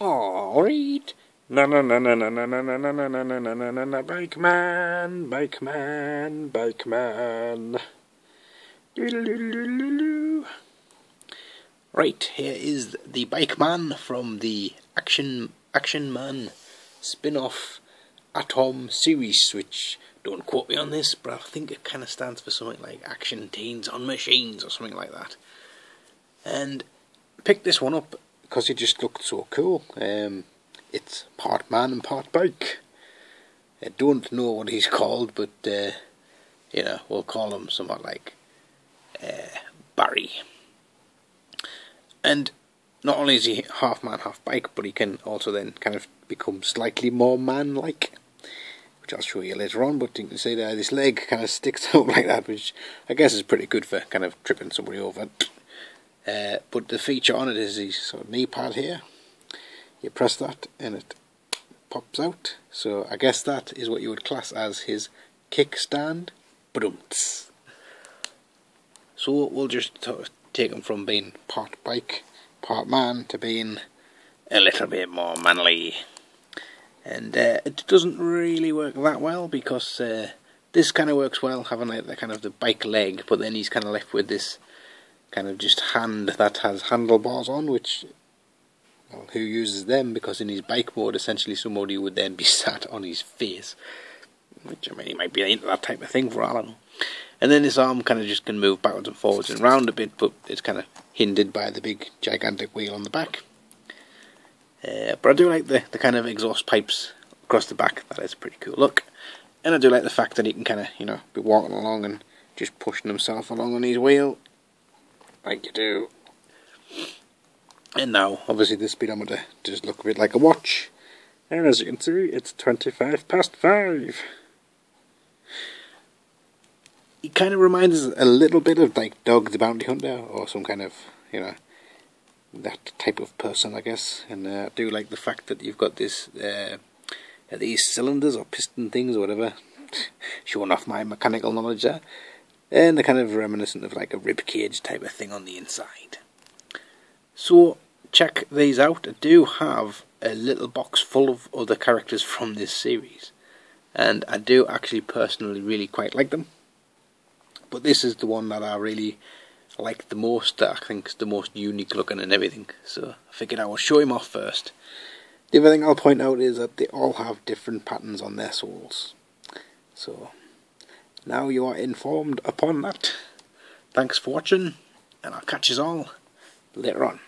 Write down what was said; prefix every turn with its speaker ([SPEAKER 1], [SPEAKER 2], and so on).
[SPEAKER 1] Alright. Na na na na na na na na na na na na na na na na bike man, bike man, bike man. Right, here is the bike man from the Action Man spin-off A.T.O.M series, which, don't quote me on this, but I think it kind of stands for something like Action Teens on Machines or something like that. And picked this one up because it just looked so cool. It's part man and part bike. I don't know what he's called, but you know, we'll call him somewhat like Barry. And not only is he half man, half bike, but he can also then kind of become slightly more man-like, which I'll show you later on. But you can see there, this leg kind of sticks out like that, which I guess is pretty good for kind of tripping somebody over. But the feature on it is his sort of knee pad here. You press that and it pops out. So I guess that is what you would class as his kickstand. Ba-dum-ts. So we'll just take him from being part bike, part man, to being a little bit more manly. And it doesn't really work that well, because this kind of works well, having like the kind of the bike leg, but then he's kind of left with this kind of just hand that has handlebars on, which, well, who uses them? Because in his bike mode, essentially somebody would then be sat on his face, which, I mean, he might be into that type of thing for all I know. And then his arm kind of just can move backwards and forwards and round a bit, but it's kind of hindered by the big gigantic wheel on the back. But I do like the kind of exhaust pipes across the back. That is a pretty cool look. And I do like the fact that he can kind of, you know, be walking along and just pushing himself along on his wheel, like you do. And now, obviously, the speedometer does look a bit like a watch. And as you can see, it's 5:25. He kind of reminds us a little bit of like Dog the Bounty Hunter, or some kind of, you know, that type of person, I guess. And I do like the fact that you've got this these cylinders or piston things or whatever, showing off my mechanical knowledge there, and they're kind of reminiscent of like a rib cage type of thing on the inside. So check these out. I do have a little box full of other characters from this series, and I do actually personally really quite like them. But this is the one that I really like the most, that I think is the most unique looking and everything. So I figured I would show him off first. The other thing I'll point out is that they all have different patterns on their soles. So now you are informed upon that. Thanks for watching, and I'll catch you all later on.